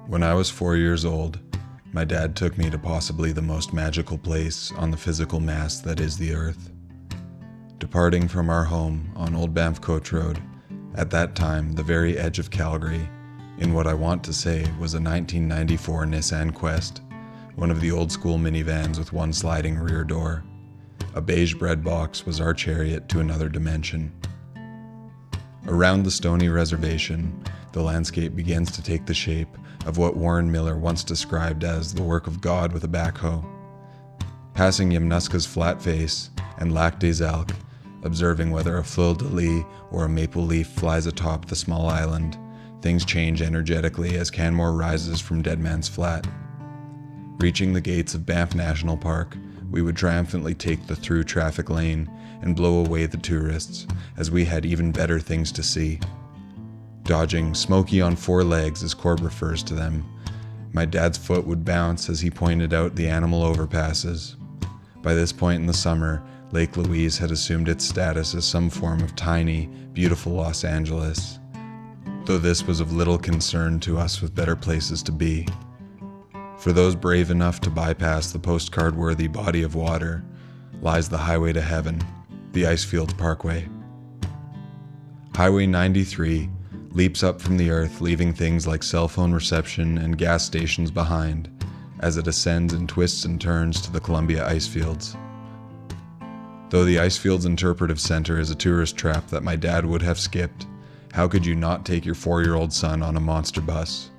When I was 4 years old, my dad took me to possibly the most magical place on the physical mass that is the earth. Departing from our home on Old Banff Coach Road, at that time the very edge of Calgary, in what I want to say was a 1994 Nissan Quest, one of the old school minivans with one sliding rear door. A beige bread box was our chariot to another dimension. Around the stony reservation, the landscape begins to take the shape of what Warren Miller once described as the work of God with a backhoe. Passing Yamnuska's flat face and Lac des Alques, observing whether a fleur-de-lis or a maple leaf flies atop the small island, things change energetically as Canmore rises from Dead Man's Flat. Reaching the gates of Banff National Park, we would triumphantly take the through traffic lane and blow away the tourists, as we had even better things to see. Dodging Smokey on 4 legs, as Corb refers to them, my dad's foot would bounce as he pointed out the animal overpasses. By this point in the summer, Lake Louise had assumed its status as some form of tiny, beautiful Los Angeles, though this was of little concern to us with better places to be. For those brave enough to bypass the postcard-worthy body of water lies the highway to heaven, the Icefields Parkway. Highway 93 leaps up from the earth, leaving things like cell phone reception and gas stations behind as it ascends and twists and turns to the Columbia Icefields. Though the Icefields Interpretive Center is a tourist trap that my dad would have skipped, how could you not take your 4-year-old son on a monster bus?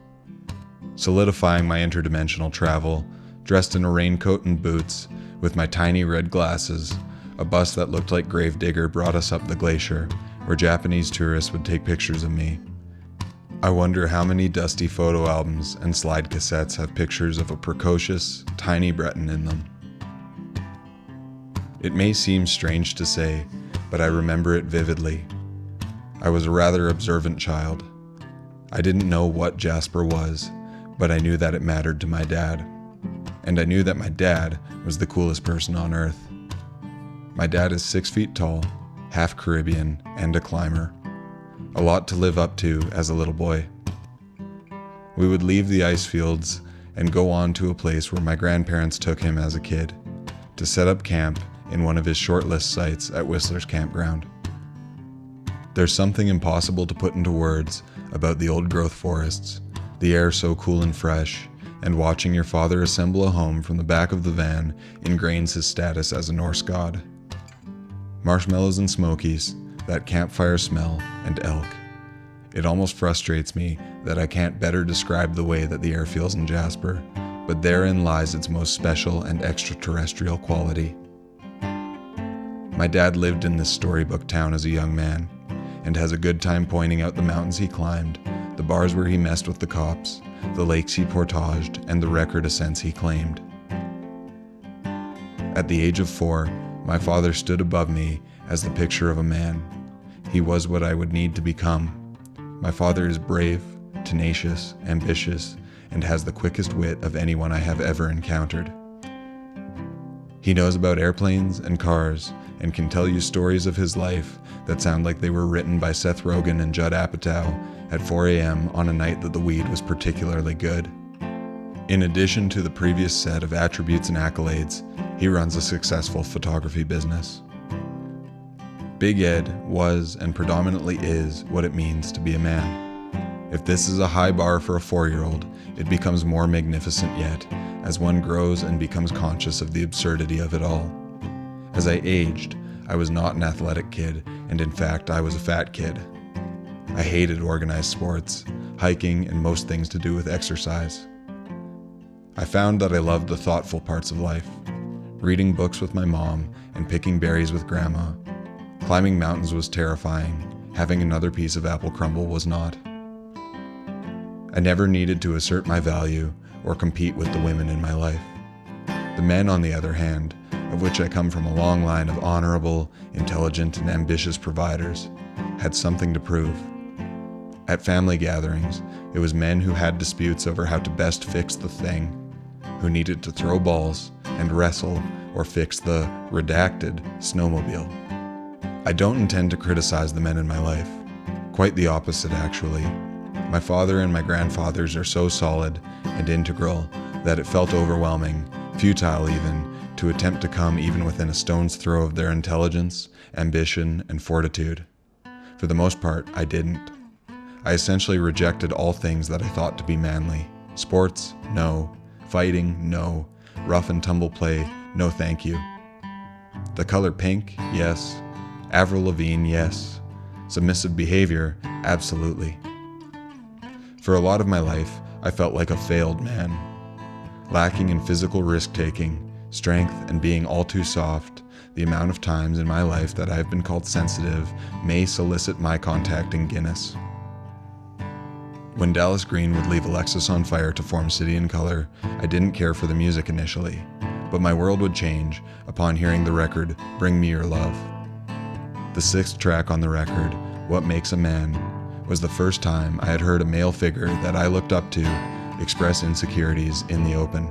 Solidifying my interdimensional travel, dressed in a raincoat and boots, with my tiny red glasses, a bus that looked like Gravedigger brought us up the glacier, where Japanese tourists would take pictures of me. I wonder how many dusty photo albums and slide cassettes have pictures of a precocious, tiny Bretton in them. It may seem strange to say, but I remember it vividly. I was a rather observant child. I didn't know what Jasper was, but I knew that it mattered to my dad. And I knew that my dad was the coolest person on earth. My dad is 6 feet tall, half Caribbean, and a climber. A lot to live up to as a little boy. We would leave the ice fields and go on to a place where my grandparents took him as a kid, to set up camp in one of his shortlist sites at Whistler's Campground. There's something impossible to put into words about the old growth forests, the air so cool and fresh, and watching your father assemble a home from the back of the van ingrains his status as a Norse god. Marshmallows and smokies, that campfire smell, and elk. It almost frustrates me that I can't better describe the way that the air feels in Jasper, but therein lies its most special and extraterrestrial quality. My dad lived in this storybook town as a young man, and has a good time pointing out the mountains he climbed, the bars where he messed with the cops, the lakes he portaged, and the record ascents he claimed. At the age of 4, my father stood above me as the picture of a man. He was what I would need to become. My father is brave, tenacious, ambitious, and has the quickest wit of anyone I have ever encountered. He knows about airplanes and cars, and can tell you stories of his life that sound like they were written by Seth Rogen and Judd Apatow at 4 a.m. on a night that the weed was particularly good. In addition to the previous set of attributes and accolades, he runs a successful photography business. Big Ed was and predominantly is what it means to be a man. If this is a high bar for a 4-year-old, it becomes more magnificent yet, as one grows and becomes conscious of the absurdity of it all. As I aged, I was not an athletic kid, and in fact, I was a fat kid. I hated organized sports, hiking, and most things to do with exercise. I found that I loved the thoughtful parts of life, reading books with my mom and picking berries with grandma. Climbing mountains was terrifying, having another piece of apple crumble was not. I never needed to assert my value or compete with the women in my life. The men, on the other hand, of which I come from a long line of honorable, intelligent, and ambitious providers, had something to prove. At family gatherings, it was men who had disputes over how to best fix the thing, who needed to throw balls and wrestle or fix the redacted snowmobile. I don't intend to criticize the men in my life. Quite the opposite, actually. My father and my grandfathers are so solid and integral that it felt overwhelming, futile even, to attempt to come even within a stone's throw of their intelligence, ambition, and fortitude. For the most part, I didn't. I essentially rejected all things that I thought to be manly. Sports? No. Fighting? No. Rough and tumble play? No thank you. The color pink? Yes. Avril Lavigne? Yes. Submissive behavior? Absolutely. For a lot of my life, I felt like a failed man. Lacking in physical risk-taking, strength, and being all too soft, the amount of times in my life that I have been called sensitive may solicit my contacting Guinness. When Dallas Green would leave Alexis on Fire to form City and Colour, I didn't care for the music initially, but my world would change upon hearing the record Bring Me Your Love. The sixth track on the record, What Makes a Man, was the first time I had heard a male figure that I looked up to express insecurities in the open.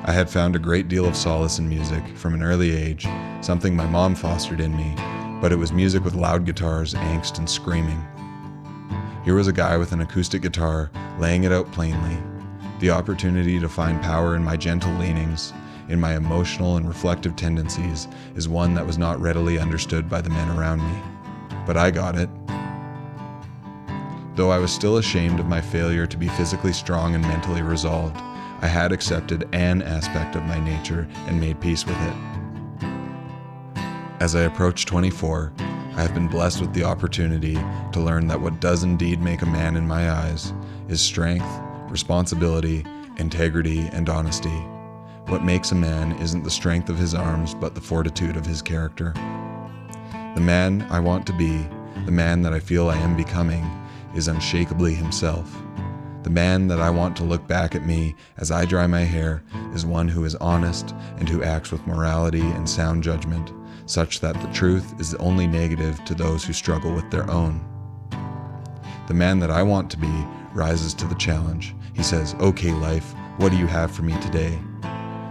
I had found a great deal of solace in music from an early age, something my mom fostered in me, but it was music with loud guitars, angst, and screaming. Here was a guy with an acoustic guitar, laying it out plainly. The opportunity to find power in my gentle leanings, in my emotional and reflective tendencies, is one that was not readily understood by the men around me. But I got it. Though I was still ashamed of my failure to be physically strong and mentally resolved, I had accepted an aspect of my nature and made peace with it. As I approach 24, I have been blessed with the opportunity to learn that what does indeed make a man in my eyes is strength, responsibility, integrity, and honesty. What makes a man isn't the strength of his arms, but the fortitude of his character. The man I want to be, the man that I feel I am becoming, is unshakably himself. The man that I want to look back at me as I dry my hair is one who is honest and who acts with morality and sound judgment, such that the truth is only negative to those who struggle with their own. The man that I want to be rises to the challenge. He says, "Okay, life, what do you have for me today?"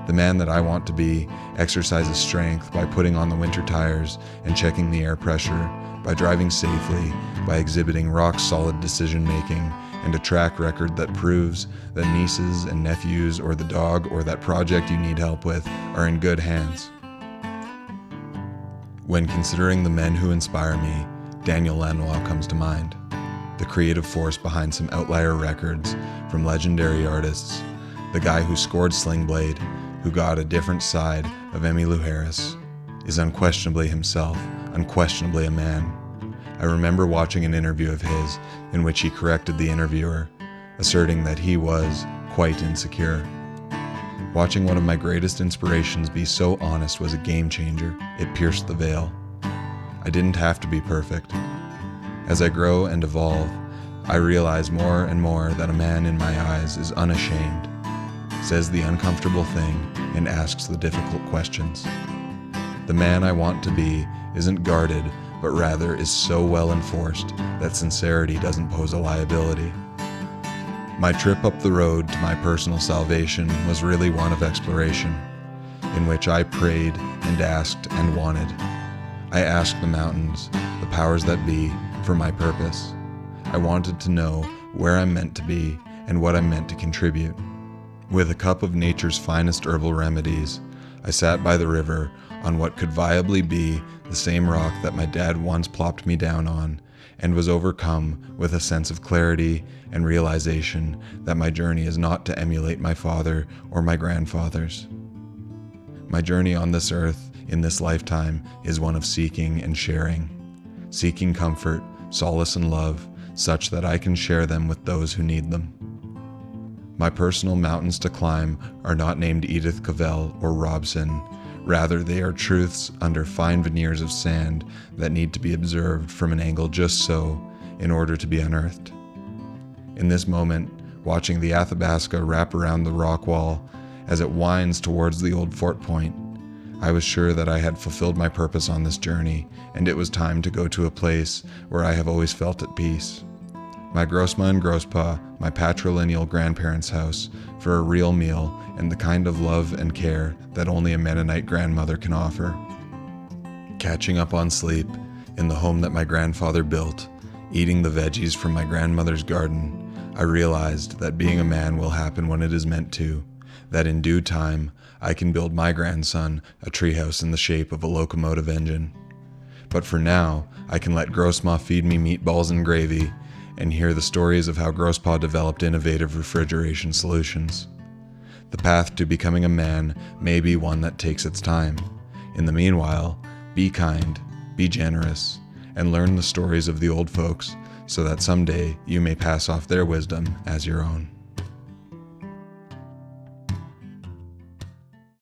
The man that I want to be exercises strength by putting on the winter tires and checking the air pressure, by driving safely, by exhibiting rock-solid decision-making, and a track record that proves that nieces and nephews or the dog or that project you need help with are in good hands. When considering the men who inspire me, Daniel Lanois comes to mind, the creative force behind some outlier records from legendary artists, the guy who scored Sling Blade, who got a different side of Emmylou Harris, is unquestionably himself, unquestionably a man. I remember watching an interview of his in which he corrected the interviewer, asserting that he was quite insecure. Watching one of my greatest inspirations be so honest was a game changer. It pierced the veil. I didn't have to be perfect. As I grow and evolve, I realize more and more that a man in my eyes is unashamed, says the uncomfortable thing, and asks the difficult questions. The man I want to be isn't guarded, but rather is so well enforced that sincerity doesn't pose a liability. My trip up the road to my personal salvation was really one of exploration, in which I prayed and asked and wanted. I asked the mountains, the powers that be, for my purpose. I wanted to know where I'm meant to be and what I'm meant to contribute. With a cup of nature's finest herbal remedies, I sat by the river on what could viably be the same rock that my dad once plopped me down on, and was overcome with a sense of clarity and realization that my journey is not to emulate my father or my grandfather's. My journey on this earth in this lifetime is one of seeking and sharing, seeking comfort, solace, and love, such that I can share them with those who need them. My personal mountains to climb are not named Edith Cavell or Robson. Rather, they are truths under fine veneers of sand that need to be observed from an angle just so in order to be unearthed. In this moment, watching the Athabasca wrap around the rock wall as it winds towards the old fort point, I was sure that I had fulfilled my purpose on this journey, and it was time to go to a place where I have always felt at peace. My Grossma and Grosspa, my patrilineal grandparents' house, for a real meal and the kind of love and care that only a Mennonite grandmother can offer. Catching up on sleep in the home that my grandfather built Eating the veggies from my grandmother's garden, I realized that being a man will happen when it is meant to, that in due time, I can build my grandson a treehouse in the shape of a locomotive engine. But for now, I can let Grossma feed me meatballs and gravy and hear the stories of how Grosspa developed innovative refrigeration solutions. The path to becoming a man may be one that takes its time. In the meanwhile, be kind, be generous, and learn the stories of the old folks so that someday you may pass off their wisdom as your own.